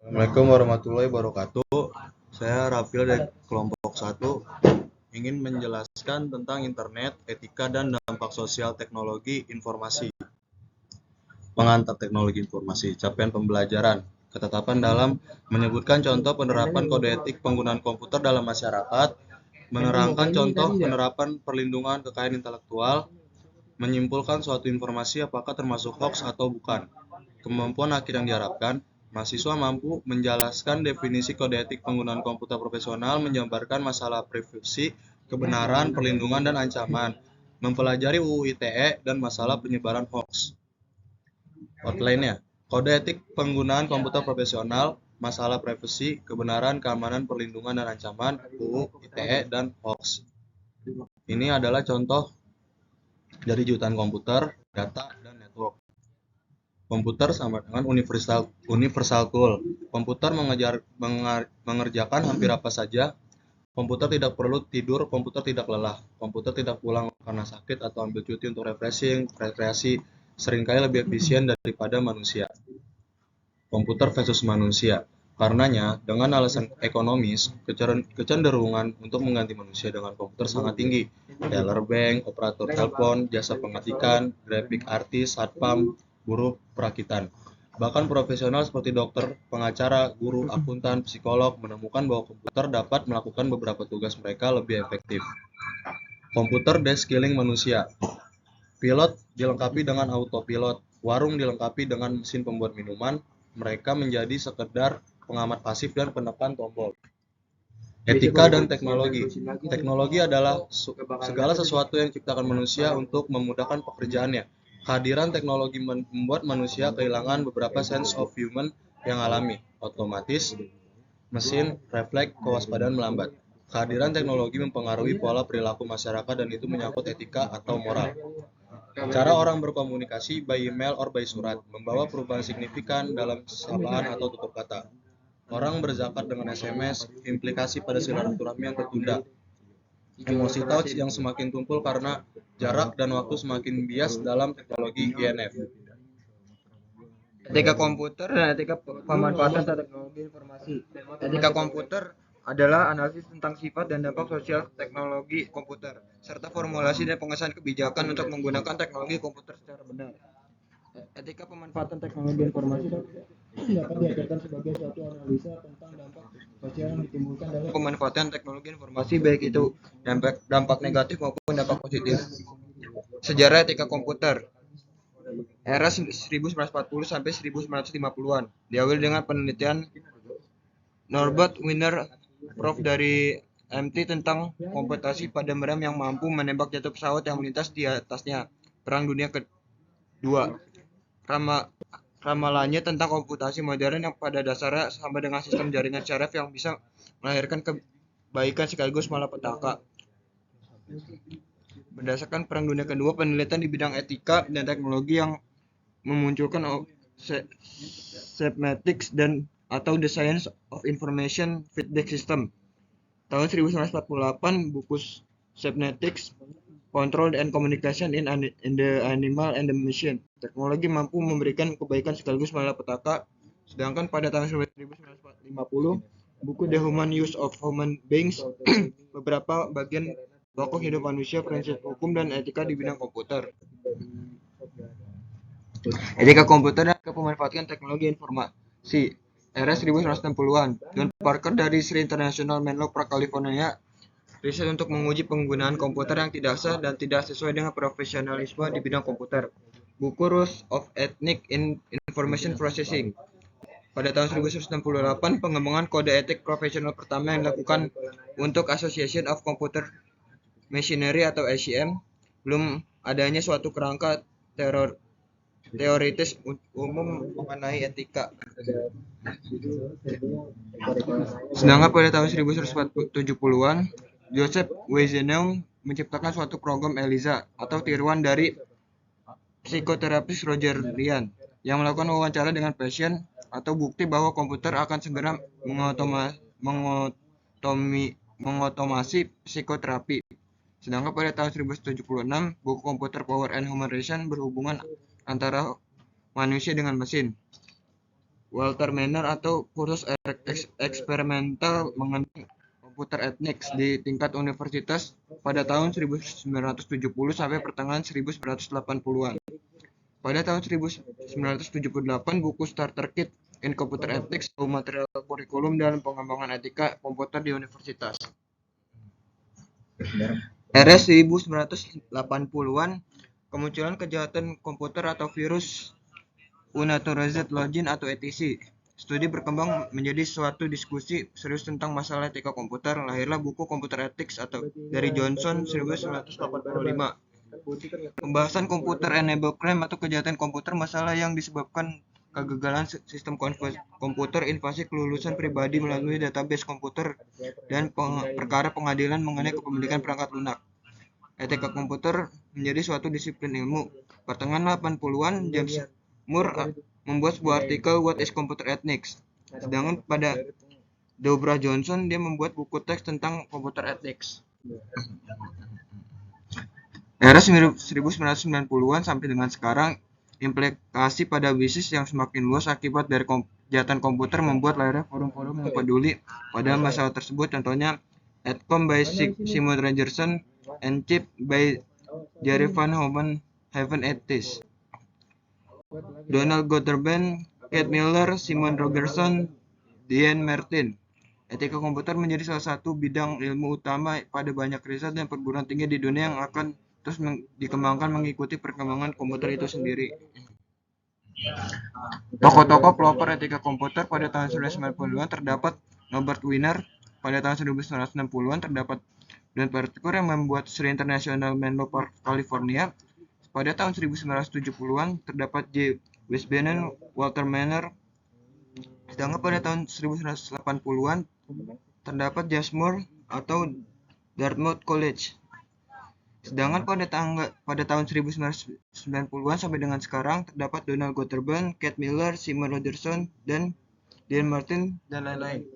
Assalamualaikum warahmatullahi wabarakatuh. Saya Rafil dari kelompok 1 ingin menjelaskan tentang internet, etika dan dampak sosial teknologi informasi. Pengantar teknologi informasi, capaian pembelajaran. Ketetapan dalam menyebutkan contoh penerapan kode etik penggunaan komputer dalam masyarakat, menerangkan contoh penerapan perlindungan kekayaan intelektual, menyimpulkan suatu informasi apakah termasuk hoax atau bukan. Kemampuan akhir yang diharapkan, mahasiswa mampu menjelaskan definisi kode etik penggunaan komputer profesional, menjabarkan masalah privasi, kebenaran, perlindungan, dan ancaman, mempelajari UU ITE, dan masalah penyebaran hoax. Outline-nya, kode etik penggunaan komputer profesional, masalah privasi, kebenaran, keamanan, perlindungan, dan ancaman, UU ITE, dan hoax. Ini adalah contoh dari jutaan komputer, data, dan network. Komputer sama dengan universal tool. Komputer mengerjakan hampir apa saja. Komputer tidak perlu tidur, komputer tidak lelah. Komputer tidak pulang karena sakit atau ambil cuti untuk rekreasi seringkali lebih efisien daripada manusia. Komputer versus manusia. Karenanya, dengan alasan ekonomis, kecenderungan untuk mengganti manusia dengan komputer sangat tinggi. Teller bank, operator telepon, jasa pengetikan, graphic artist, satpam, buruh perakitan. Bahkan profesional seperti dokter, pengacara, guru, akuntan, psikolog menemukan bahwa komputer dapat melakukan beberapa tugas mereka lebih efektif. Komputer deskilling manusia. Pilot dilengkapi dengan autopilot, warung dilengkapi dengan mesin pembuat minuman, mereka menjadi sekedar pengamat pasif dan penekan tombol. Etika dan teknologi. Teknologi adalah segala sesuatu yang diciptakan manusia untuk memudahkan pekerjaannya. Kehadiran teknologi membuat manusia kehilangan beberapa sense of human yang alami, otomatis, mesin, refleks, kewaspadaan melambat. Kehadiran teknologi mempengaruhi pola perilaku masyarakat dan itu menyangkut etika atau moral. Cara orang berkomunikasi by email or by surat membawa perubahan signifikan dalam sapaan atau tutur kata. Orang berzakat dengan SMS, implikasi pada silaturahmi yang tertunda. Emosi touch yang semakin tumpul karena jarak dan waktu semakin bias dalam teknologi INF. Etika komputer dan etika pemanfaatan teknologi informasi. Etika komputer adalah analisis tentang sifat dan dampak sosial teknologi komputer, serta formulasi dan pengesahan kebijakan untuk menggunakan teknologi komputer secara benar. Etika pemanfaatan teknologi informasi dapat diajarkan sebagai suatu analisa tentang dampak sosial yang ditimbulkan dari pemanfaatan teknologi informasi, baik itu dampak negatif maupun dampak positif. Sejarah etika komputer. Era 1940 sampai 1950-an diawali dengan penelitian Norbert Wiener, Prof dari MIT tentang komputasi pada rem yang mampu menembak jatuh pesawat yang melintas di atasnya. Perang Dunia Kedua. Ramalannya tentang komputasi modern yang pada dasarnya sama dengan sistem jaringan syaraf yang bisa melahirkan kebaikan sekaligus malapetaka. Berdasarkan Perang Dunia Kedua, penelitian di bidang etika dan teknologi yang memunculkan cybernetics dan atau the science of information feedback system. Tahun 1948, buku Cybernetics, Control and Communication in the Animal and the Machine. Teknologi mampu memberikan kebaikan sekaligus malapetaka. Sedangkan pada tahun 1950, buku The Human Use of Human Beings, beberapa bagian pokok hidup manusia, prinsip hukum dan etika di bidang komputer. Etika komputer dan pemanfaatan teknologi informasi. Era 1960-an. John Parker dari Sri International Menlo Park, California, riset untuk menguji penggunaan komputer yang tidak sah dan tidak sesuai dengan profesionalisme di bidang komputer. Buku Rules of Ethics in Information Processing. Pada tahun 1968, pengembangan kode etik profesional pertama yang dilakukan untuk Association of Computer Machinery atau ACM. Belum adanya suatu kerangka teoritis umum mengenai etika. Sedangkan pada tahun 1970-an, Joseph Weizenbaum menciptakan suatu program ELIZA atau tiruan dari psikoterapis Roger Ryan yang melakukan wawancara dengan pasien atau bukti bahwa komputer akan segera mengotomasi psikoterapi. Sedangkan pada tahun 1976, buku Computer Power and Human Relation berhubungan antara manusia dengan mesin. Walter Manor atau kursus eksperimental mengenai komputer ethics di tingkat universitas pada tahun 1970 sampai pertengahan 1980-an. Pada tahun 1978, buku Starter Kit in Computer Ethics atau material kurikulum dalam pengembangan etika komputer di universitas. Era 1980-an, kemunculan kejahatan komputer atau virus unauthorized login atau ETC. Studi berkembang menjadi suatu diskusi serius tentang masalah etika komputer. Lahirlah buku Computer Ethics atau dari Johnson 1985. Pembahasan komputer enable crime atau kejahatan komputer, masalah yang disebabkan kegagalan sistem komputer, invasi kelulusan pribadi melalui database komputer, dan perkara pengadilan mengenai kepemilikan perangkat lunak. Etika komputer menjadi suatu disiplin ilmu. Pertengahan 80-an, James Moore membuat sebuah artikel What is Computer Ethics. Sedangkan pada Deborah Johnson, dia membuat buku teks tentang computer ethics. Era 1990-an sampai dengan sekarang, implikasi pada bisnis yang semakin luas akibat dari kejahatan komputer membuat lahirnya forum-forum yang peduli pada masalah tersebut. Contohnya Adcom by Simon Rogerson and Chip by Jerry Van Haven Ethics. Donald Gotterben, Kate Miller, Simon Rogerson, Dean Martin. Etika komputer menjadi salah satu bidang ilmu utama pada banyak riset dan perguruan tinggi di dunia yang akan terus dikembangkan mengikuti perkembangan komputer itu sendiri. Tokoh-tokoh pelopor etika komputer pada tahun 1990-an terdapat Norbert Wiener. Pada tahun 1960-an terdapat Dan Parker yang membuat Sri International Menlo Park, California. Pada tahun 1970-an terdapat J. Westbenen, Walter Manor. Sedangkan pada tahun 1980-an terdapat James Moore atau Dartmouth College. Sedangkan pada tahun 1990-an sampai dengan sekarang terdapat Donald Gotterben, Kate Miller, Simon Rogerson, dan Dean Martin, dan lain-lain.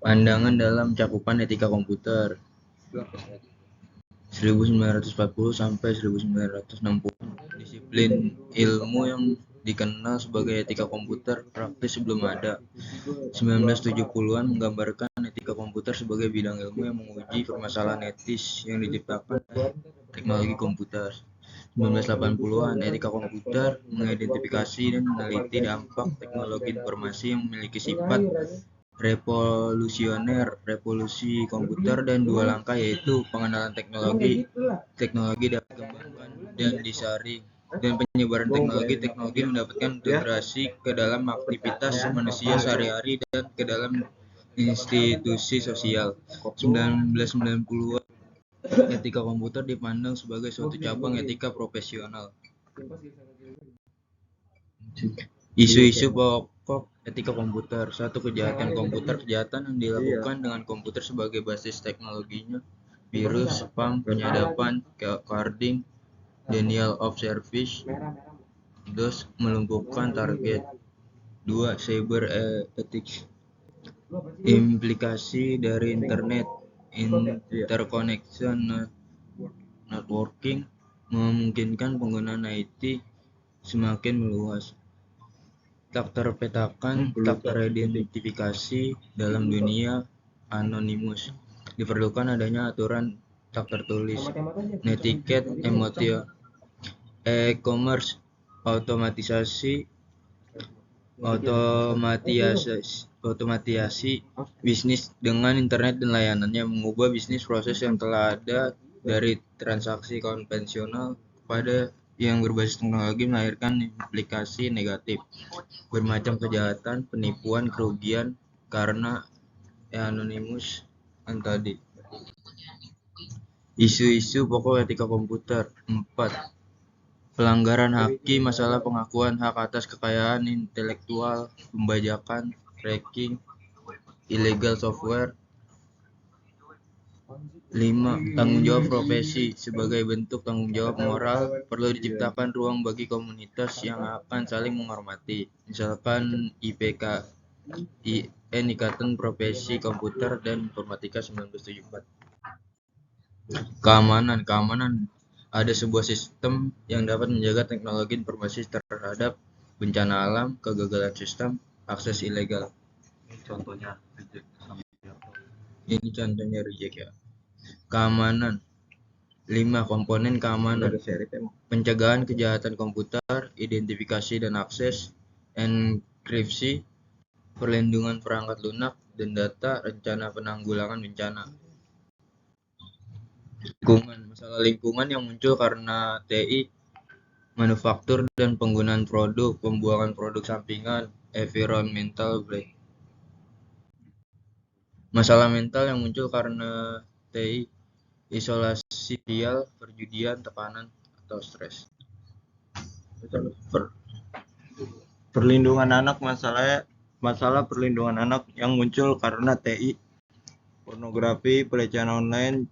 Pandangan dalam cakupan etika komputer 1940 sampai 1960. Disiplin ilmu yang dikenal sebagai etika komputer praktis sebelum ada. 1970-an menggambarkan etika komputer sebagai bidang ilmu yang menguji permasalahan etis yang diciptakan teknologi komputer. 1980-an, etika komputer mengidentifikasi dan meneliti dampak teknologi informasi yang memiliki sifat revolusioner, revolusi komputer, dan dua langkah yaitu pengenalan teknologi dapat dikembangkan dan disaring, dan penyebaran teknologi mendapatkan integrasi ke dalam aktivitas manusia sehari-hari dan ke dalam institusi sosial. 1990-an, etika komputer dipandang sebagai suatu cabang etika profesional. Isu-isu pokok etika komputer. Satu, kejahatan komputer. Kejahatan yang dilakukan dengan komputer sebagai basis teknologinya. Virus, spam, penyadapan, carding, denial of service. 2, melumpuhkan target. 2, cyber ethics. Implikasi dari internet, interconnection networking, memungkinkan penggunaan IT semakin meluas. Tak terpetakan, tak teridentifikasi dalam dunia anonimus. Diperlukan adanya aturan tak tertulis. Netiquette, e-commerce, otomatisasi bisnis dengan internet dan layanannya, mengubah bisnis proses yang telah ada dari transaksi konvensional kepada yang berbasis teknologi, melahirkan implikasi negatif. Bermacam kejahatan, penipuan, kerugian karena anonimus tadi. Isu-isu pokok etika komputer. 4. Pelanggaran haki, masalah pengakuan hak atas kekayaan intelektual, pembajakan, hacking, illegal software. 5. Tanggung jawab profesi. Sebagai bentuk tanggung jawab moral, perlu diciptakan ruang bagi komunitas yang akan saling menghormati. Misalkan IPK, Ikatan Profesi Komputer dan Informatika 1974. Keamanan ada sebuah sistem yang dapat menjaga teknologi informasi terhadap bencana alam, kegagalan sistem, akses ilegal. Ini contohnya reject ya. Keamanan. 5. Komponen keamanan. Pencegahan kejahatan komputer, identifikasi dan akses, enkripsi, perlindungan perangkat lunak dan data, rencana penanggulangan bencana. Lingkungan. Masalah lingkungan yang muncul karena TI, manufaktur dan penggunaan produk, pembuangan produk sampingan, environmental break. Masalah mental yang muncul karena TI, isolasi sosial, perjudian, tekanan, atau stres. Perlindungan anak, masalah perlindungan anak yang muncul karena TI, pornografi, pelecehan online,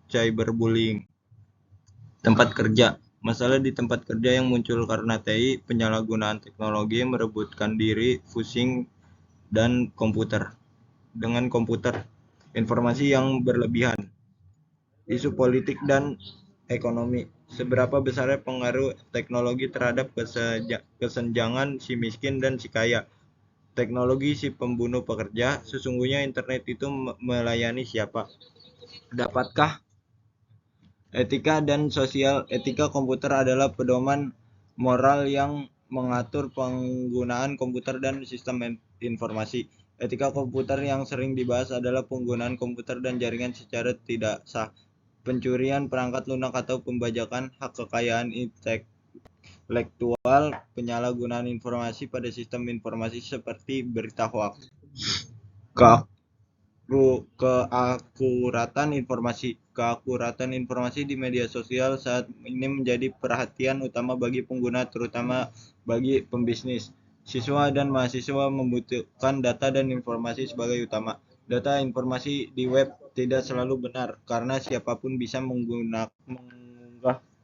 cyberbullying. Tempat kerja. Masalah di tempat kerja yang muncul karena TI, penyalahgunaan teknologi, merebutkan diri, phishing, dan dengan komputer, informasi yang berlebihan. Isu politik dan ekonomi. Seberapa besarnya pengaruh teknologi terhadap kesenjangan si miskin dan si kaya? Teknologi si pembunuh pekerja, sesungguhnya internet itu melayani siapa? Dapatkah etika dan sosial? Etika komputer adalah pedoman moral yang mengatur penggunaan komputer dan sistem informasi. Etika komputer yang sering dibahas adalah penggunaan komputer dan jaringan secara tidak sah, pencurian perangkat lunak atau pembajakan hak kekayaan intelektual, penyalahgunaan informasi pada sistem informasi seperti berita hoaks. Keakuratan informasi di media sosial saat ini menjadi perhatian utama bagi pengguna, terutama bagi pembisnis. Siswa dan mahasiswa membutuhkan data dan informasi sebagai utama. Data informasi di web tidak selalu benar karena siapapun bisa mengunggah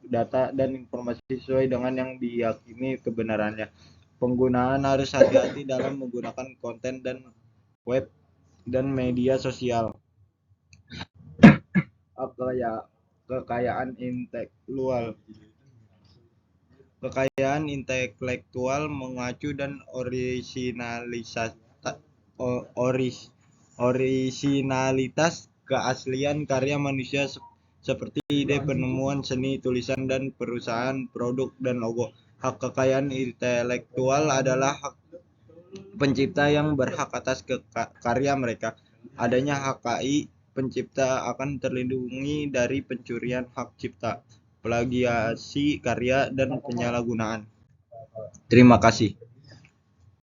data dan informasi sesuai dengan yang diyakini kebenarannya. Penggunaan harus hati-hati dalam menggunakan konten dan web dan media sosial. Kekayaan intelektual mengacu dan orisinalitas keaslian karya manusia seperti ide, penemuan, seni, tulisan, dan perusahaan, produk, dan logo. Hak kekayaan intelektual adalah hak pencipta yang berhak atas karya mereka. Adanya HKI, pencipta akan terlindungi dari pencurian hak cipta, plagiasi karya, dan penyalahgunaan. Terima kasih.